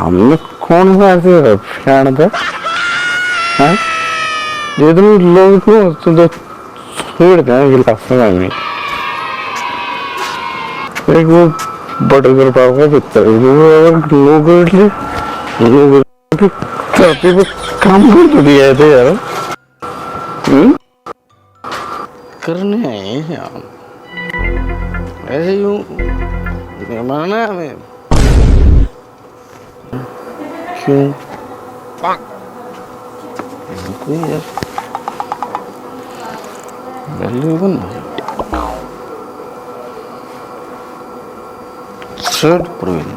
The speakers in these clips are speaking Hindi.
हमने कौन सा ऐसे फैन था? हाँ? ये तुम लोग को तुम तो छोड़ते हैं गिलास में। एक वो बटरगर पाव का पिक्चर लोग धरती पे काम कर तो दिया थे यार। करने आए यार ऐसे यूं माना हमें क्यों कोई यार वैल्यू बना शर्ट प्रवीण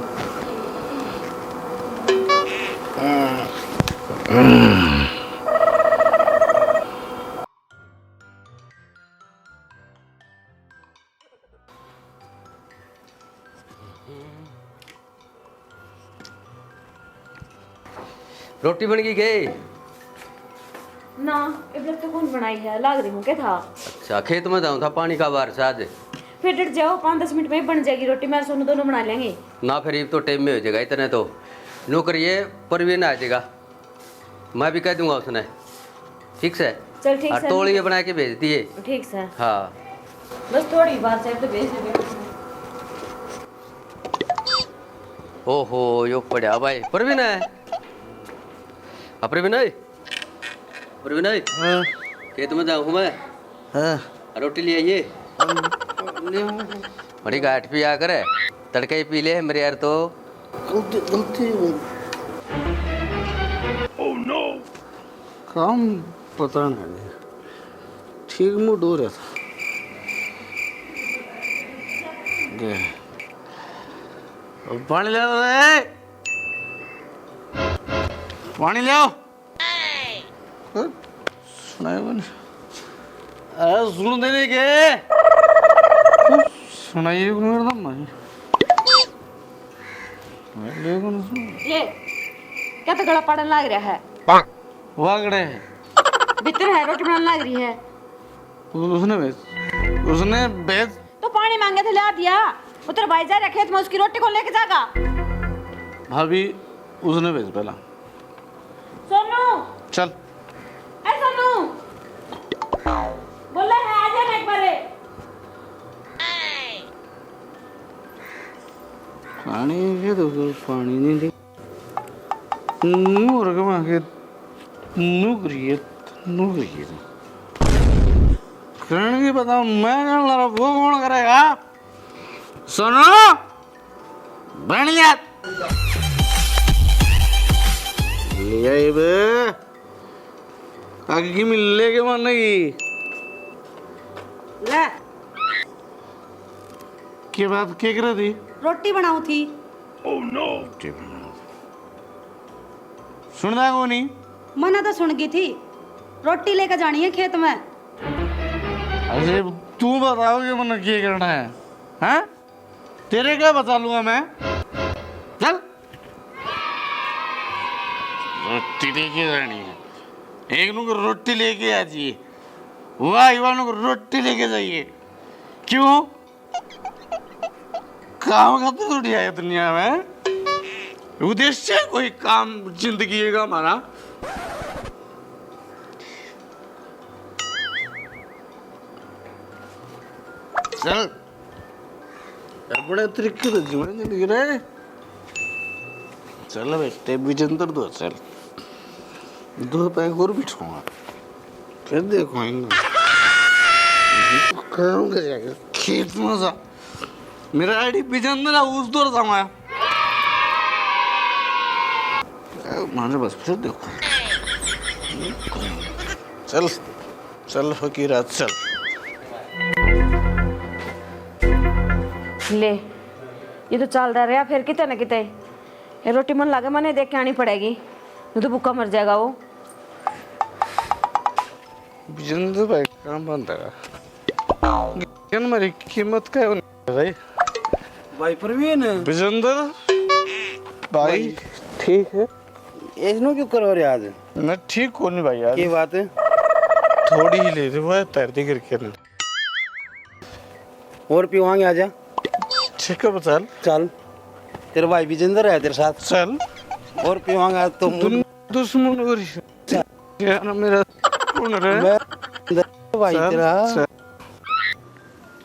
रोटी बन गई ना इधर तो कौन बनाई है लाग रही हूँ क्या था। अच्छा खेत में जाऊँ था पानी का बारिश आज फिर डट जाओ 5-10 मिनट में ही बन जाएगी रोटी। मैं सोनू दोनों बना लेंगे ना फिर ये तो टाइम में हो जाएगा इतने तो नौकर ये परवीन आ जाएगा मैं भी कह दूंगा उसने ठीक से चल ठीक है तोड़िए बना के भेज दिए ठीक से हाँ बस थोड़ी बात है तो भेज देंगे। ओहो यो पड़ा भाई परवीन है परवीन है परवीन है खेत में जाऊँ मैं रोटी ले आइए बड़ी गाठ पी आ करे तड़के ही पी ले मेरे यार तो गलती काम पता नहीं ठीक मूड हो रहा था पानी ले रे पानी ले आओ सुनाए बन सुन देने के सुनाइए मेरा नाम ये क्या तो गला पड़न लग रहा है वागड़े भीतर है रोटी बनाने लग रही है। उसने भेज तो पानी मांगे थे ला दिया उधर भाई जा रहा खेत में उसकी रोटी को लेके जागा। भाभी उसने भेज पहला सोनू चल ऐ सोनू बोला है आ जाना एक बार पानी के तो पानी नहीं दे नूर के मांगे नूकरी करण की बताओ मैं कौन ला रहा वो कौन करेगा सुनो बढ़िया लिया बे आगे की मिलने के मन नहीं ले के बात क्या कर रही थी रोटी बनाऊ थी। सुनना को नहीं मना तो सुन गई थी रोटी लेकर जानी है खेत में। अरे तू बताओ कि मन क्या करना है हाँ तेरे क्या बता लूंगा मैं चल रोटी लेके जानी है एक नु रोटी लेके आ जाइए वाह युवानों को रोटी लेके जाइए क्यों काम का तो थोड़ी आया दुनिया में उद्देश्य कोई काम जिंदगी का हमारा चल बड़े तरीके से जीवन जिंदगी रहे चल बेटे विजेंद्र दो चल 2 पैक और बिठाऊंगा फिर देखो काम करेगा खेत में सा मेरा आईडी विजेंद्र उस दौर था माने बस फिर देखो चल चल फकीरा चल ले ये तो चल रहा फिर कितने न कितने ये रोटी मन लगे मने देख के आनी पड़ेगी नहीं तो भूखा मर जाएगा वो। विजेंद्र भाई काम बंद है मेरी कीमत क्या है भाई भाई प्रवीण विजेंद्र भाई ठीक है ऐसनो क्यों करो रे आज मैं ठीक हूँ नहीं भाई यार ये बात है थोड़ी ही ले रही वो तैरती करके और पीवाएंगे आजा ठीक है चल चल तेरे भाई विजेंद्र है तेरे साथ चल और पीवांगा तो तुम दुश्मन हो रही हो। यार मेरा कौन रहे मैं भाई तेरा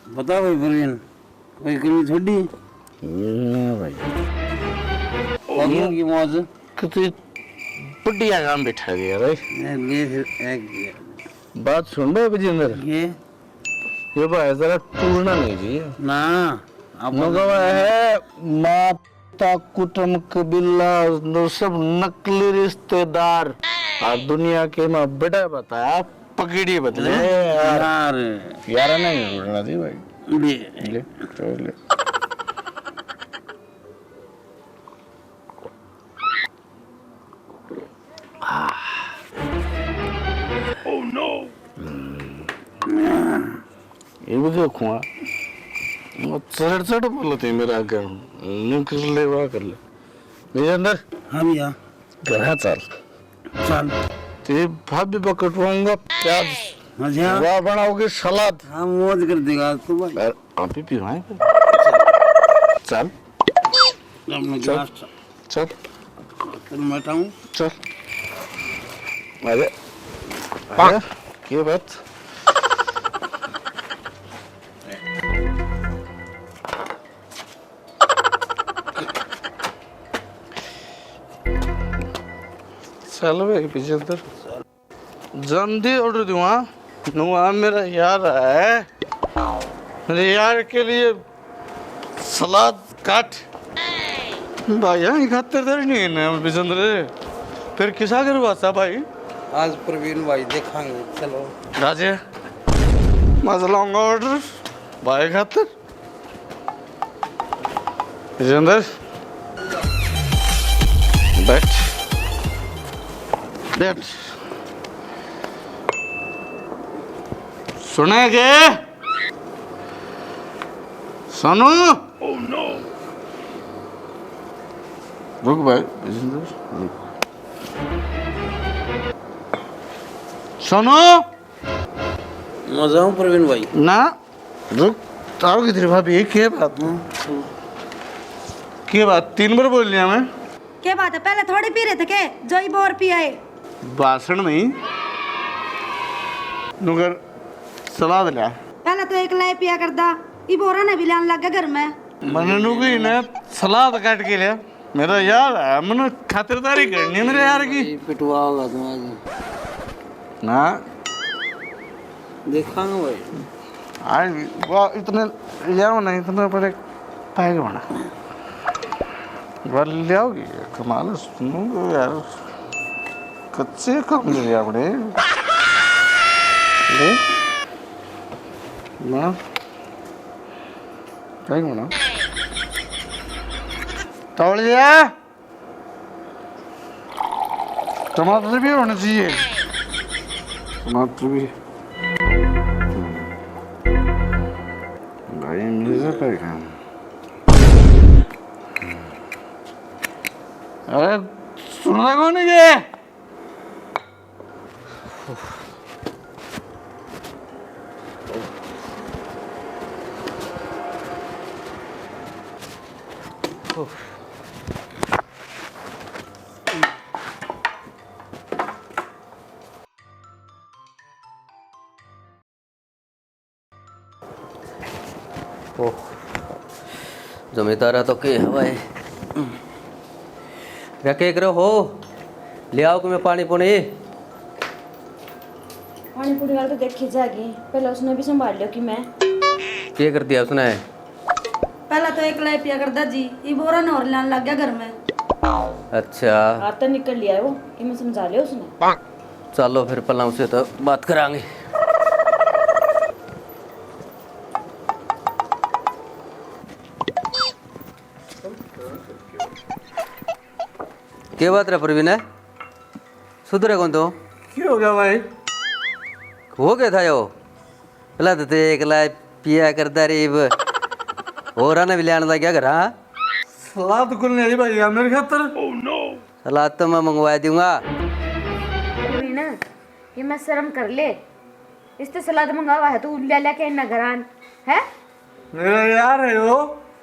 बता भाई प्रवीण कोई कमी थोड़ी भाई और की मौज कितनी बढ़िया काम बैठा गया भाई। बात सुन रहे विजेंद्र, ये भाई जरा टूटना नहीं चाहिए ना मगवा है। माता कुटुंब कबीला सब नकली रिश्तेदार और दुनिया के में बेटा बताया पकड़ी बदले यार यार नहीं टूटना थी भाई। ले तो ले ये भी देखूंगा चढ़ चढ़ बोलते मेरा आगे कर ले वाह कर ले मेरे अंदर हाँ भैया घर चल चल ते भाभी पकड़वाऊंगा प्याज अच्छा वाह बनाओगे सलाद हाँ मौज कर देगा तू भाई आप ही पिवाएं चल अपना चल गिलास चल चल मैं हटाऊं चल अरे अरे क्या बात चलो भाई पीछे अंदर जल्दी ऑर्डर दूंगा नुआ मेरा यार है मेरे यार के लिए सलाद काट भाई यहाँ खाते तर नहीं है ना विजेंद्र फिर किसा करवाता भाई आज प्रवीण भाई देखांगे चलो राजे मजा लाऊंगा ऑर्डर भाई खातर विजेंद्र बैठ बैठ सुनेगे सोनू रुक भाई विजेंद्र रुक सोनू मजा हूँ प्रवीण भाई ना रुक ताऊ किधर भाभी क्या बात क्या बात 3 बार बोल लिया मैं क्या बात है पहले थोड़ी पी रहे थे के जो ही बोर पियाए भाषण में नुगर सलाद लिया पहले तो एक लाए पिया करदा ई बोरा ने भी लान लग गया घर में मैंने नुगी ने सलाद काट के लिया मेरा यार है मैंने खातिरदारी करनी है मेरे यार की पिटवा होगा तुम आज ना देखांगे भाई आज वाह इतने लियाओ ना इतने बड़े पाएगा बना वाल लियाओगी कमाल है सुनो यार कच्चे कम लिया अपने ले ना क्या बना तोड़ लिया टमाटर भी होने चाहिए टमाटर भी भाई मुझे क्या अरे सुनना कौन है ये जमींदारा तो के हवाए रखे करो हो ले आओ कि मैं पानी पुनी पानी पूरी वाला तो देखी जाएगी पहले उसने भी संभाल लियो कि मैं क्या कर दिया उसने पहले तो एक लाए पिया करदा जी ई बोरा ने और लान लग गया घर में अच्छा हाथ तो निकल लिया है वो कि मैं समझा लिया उसने चलो फिर पहला उसे तो बात करांगे क्या बात रहा प्रवीण है सुधरे कौन तो क्या हो गया भाई हो गया था यो पहला तो एक ला पिया करता रीब और आने भी लाने लग गया घर हाँ सलाद कुल नहीं भाई यार मेरे खातर सलाद तो मैं मंगवा दूंगा ना ये मैं शर्म कर ले इस तो सलाद मंगावा है तू ले लेके इन घरान है मेरा यार है वो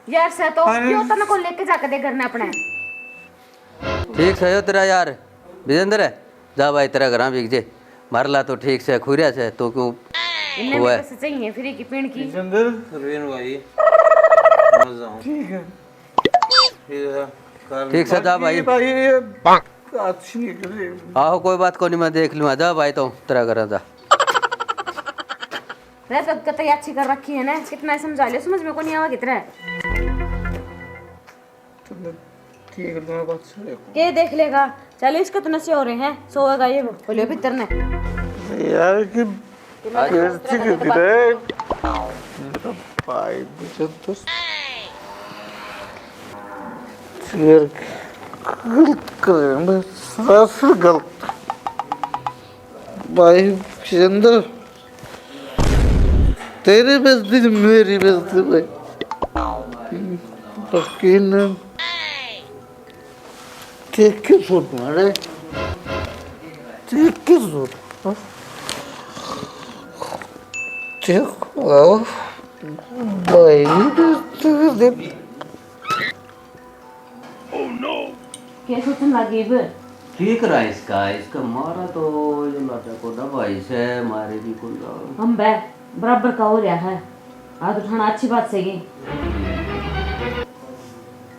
यार से तो क्यों तो को लेके जाके दे घर में अपने ठीक से हो तेरा यार विजेंद्र है जा भाई तेरा घर बिक जे मारला तो ठीक से खुरिया से तो क्यों इन्हें हुआ है? पैसे चाहिए फ्री की पेड़ की विजेंद्र प्रवीण भाई मजा हूँ ठीक है ठीक से जा भाई भाई ये अच्छी निकली। आहो कोई बात को नहीं मैं देख लूँगा जा भाई तो तेरा घर जा रैप कतई अच्छी कर रखी है ना कितना समझा लियो समझ में को नहीं आवा कितना है ठीक है तुम्हारी बात सुन। के देख लेगा चलो इसका तो नशे हो रहे हैं सोएगा ये बोलियो भीतर ने यार की कैसी की रे मेरा भाई विजेंद्र यार गलत कर रहे हैं मैं सरासर गलत भाई विजेंद्र तेरी बेइज्जती से मेरी बेइज्जती भाई लेकिन देख के सोच मारे देख के सोच देखो भाई क्या सोचने लगी बे ठीक रहा इसका मारा तो ये लाटा को दवाई से मारे भी कुल हम बे बराबर का हो रहा है आज उठाना अच्छी बात सही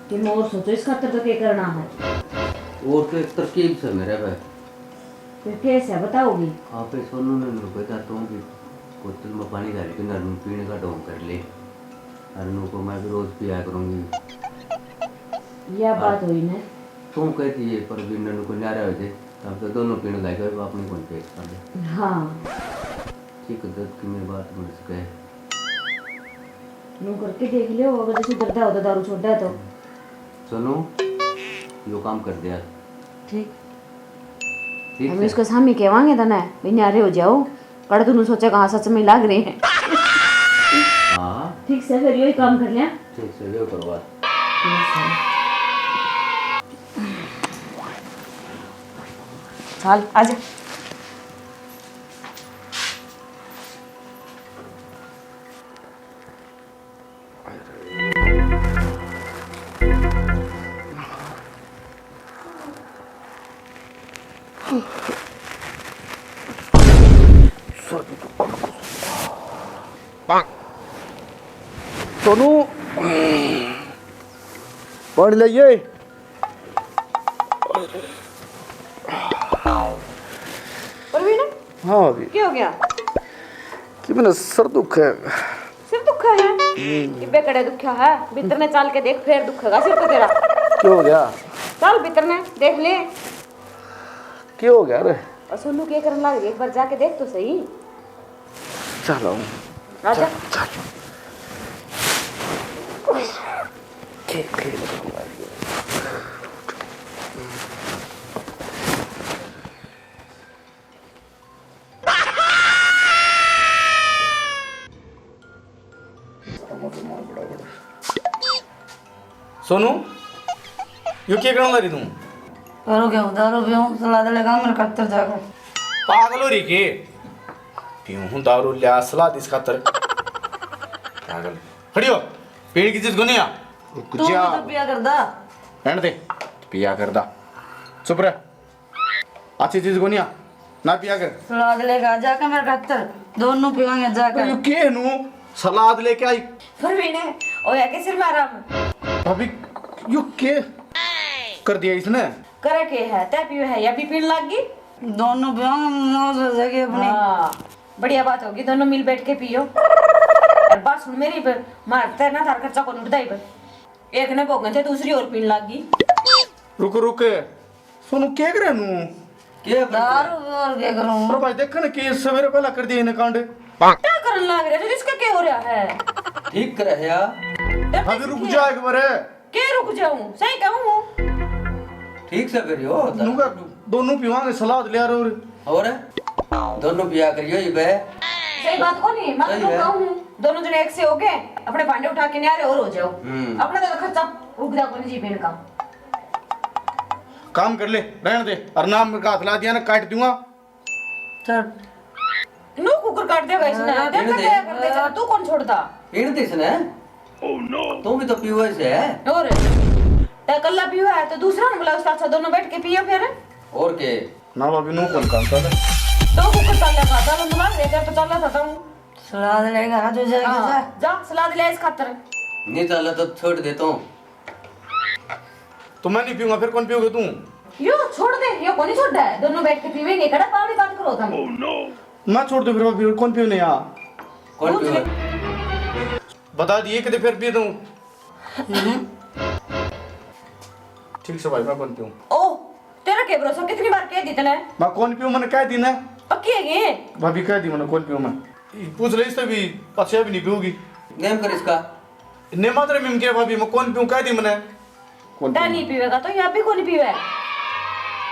कि मैं और सोचो इस खातर तो क्या करना है और तो एक तरकीब से मेरे भाई फिर कैसे है बताओगी आप सोनू ने बताता हूँ कि बोतल में पानी डाल के नरनू पीने का ढोंग कर ले नरनू को मैं भी रोज पिया करूँगी यह बात हुई ना तुम कहती है पर भी नरनू को न्यारा हो जाए तब तो दोनों पीने लायक है अपनी कौन पे कर ले हाँ ठीक है दर्द की मेरी बात समझ गए नू करके देख लियो अगर जैसे डरता हो तो दारू छोड़ दे तो सोनू यो काम कर दिया ठीक ठीक हम है इसको सामने कहवांगे तो ना भाई न्यारे हो जाओ कड़ तूने सोचा कहाँ सच में लाग रहे हैं हाँ ठीक से फिर यही काम कर लिया ठीक से वो करवा चल आजा सोनू पानी लाइए परवीन हाँ अभी क्या हो गया कि मैंने सर दुख है सिर दुखा है इबे कड़े दुखा है भीतर ने चाल के देख फिर दुखेगा सिर तो तेरा क्यों हो गया चल भीतर ने देख ले क्यों हो गया रे और सोनू क्या करने लग रही है? एक बार जाके देख तो सही चलो राजा सोनू यो क्या करने लगी तू करो क्या दारू पियो सलाद लगा मेरे कत्तर जाकर पागल हो रही के पीऊं हूं दारू लिया सलाद इस खातर पागल खड़ी हो पेड़ की चीज को नहीं आ तू भी तो पिया करदा रहने दे पिया कर दा चुप रह अच्छी चीज को नहीं आ ना पिया कर सलाद लेगा जाकर मेरे कत्तर दोनों पिवाएंगे जाकर यो के नु सलाद लेके आई परवीन है ओ या के सिर में आराम अभी यो के कर दिया इसने करे के है तय पियो है या भी पीने लग गई दोनों पिवाएंगे मौज हो जाएगी अपनी हाँ बढ़िया बात होगी दोनों मिल बैठ के पियो और बात सुन मेरी पर मारते है ना तार खर्चा को लुटदाई पर एक ने भोगन थे दूसरी और पीने लग गई रुक रुक सोनू के करे नु क्या दारू और क्या करूं और भाई देख ना के सवेरे पहला कर दिया इन्हें कांड क्या करने लग रहे थे इसका क्या हो रहा है ठीक कर रहे यार अभी रुक जा एक बार के रुक जाऊं सही कहूं ठीक से करियो नुका दोनों पीवांगे सलाद ले आ रहे और दोनों बिया करियो ये बे सही बात को नहीं मैं सही तो है। कहूं दोनों जने एक से हो गए अपने भांडे उठा के न्यारे और हो जाओ अपना तो खर्चा रुक जा कोनी जी पेन का काम कर ले रहने दे और नाम का हाथ ला दिया ना काट दूंगा चल नो कुकर काट देगा इसने देख दे। क्या करते चल तू कौन छोड़ता पीण दिस ने तुम भी तो पीओ से है और ते कल्ला पियो है तो दूसरा ने बोला उसका अच्छा दोनों बैठ के पियो फिर और के ना भाभी नो कौन काम था तो कुकर चल खाता मैं बोला लेकर तो चला था तुम सलाद लेगा ना तुझे जा सलाद ले इस खातर नहीं चला तो छोड़ देता हूँ। तो मैं नहीं पीऊंगा फिर कौन पियोगे तू यो छोड़ दे यो कौन छोड़ है दोनों बैठ के पीवेंगे कड़ा पावड़ी बात करो तुम मैं छोड़ दूं फिर भाभी कौन पियो नहीं यहाँ कौन पूछ ले। पियो बता दिए कि फिर पी दूं ठीक से भाई मैं कौन पीऊं ओ तेरा क्या भरोसा कितनी बार कह दी तने मैं कौन पीऊं मैंने कह दी ना पक्की है ये भाभी कह दी मैंने कौन पीऊं मैं पूछ ले इससे भी अच्छा भी नहीं पीऊंगी नेम कर इसका। ने मात्र में क्या भाभी मैं कौन पीऊं कह दी मैंने कौन ता नहीं पीवेगा तो यहाँ भी कौन पीवे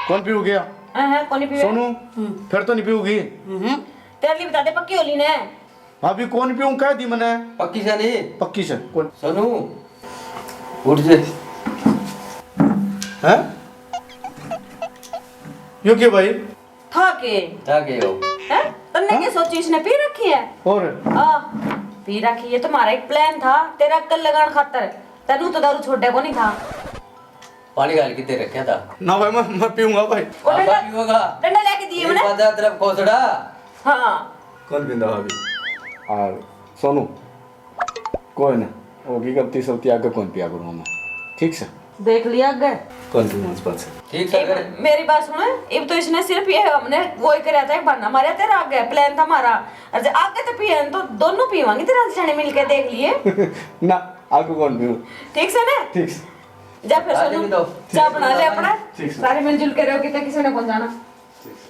कौन पीऊ गया हां कौन पीवे सोनू फिर तो नहीं पीऊगी तेरे लिए बता दे पक्की होली ने भाभी कौन पीऊं कह दी मैंने पक्की से नहीं पक्की से कौन सोनू उठ से हैं यो क्या भाई था के क्या गए हो हैं तन्ने क्या सोची इसने पी रखी है और हां पी रखी है तुम्हारा एक प्लान था तेरा अक्कल लगान खातर तनु तो दारू छोड़ने को नहीं था पानी गाल के दे रखा था। ना भाई मैं पीऊंगा भाई वो आपा डंडा पियोगा डंडा लेके दिए एक मैंने बाजार तरफ खोसड़ा। हां कौन पींदा भाभी और सोनू कोई ना होगी गलती सलती आगे कौन पिया करूँगा मैं ठीक से देख लिया अगर कौन पीऊंगा इस बात से ठीक से कर। मेरी बात सुनो अब तो इसने सिर्फ ये हमने वो ही कराया था एक बहाना मारा तेरा आगे प्लान था हमारा और जब आगे तो पिए तो दोनों पीवांगे तेरा जाने मिलके देख लिए ना आगे कौन पीऊं ठीक से ना ठीक से जा फिर आगे सोनू भी तो। चाय बना ले अपना ठीक है। सारे मिलजुल के रहो कि किसी ने कौन जाना ठीक से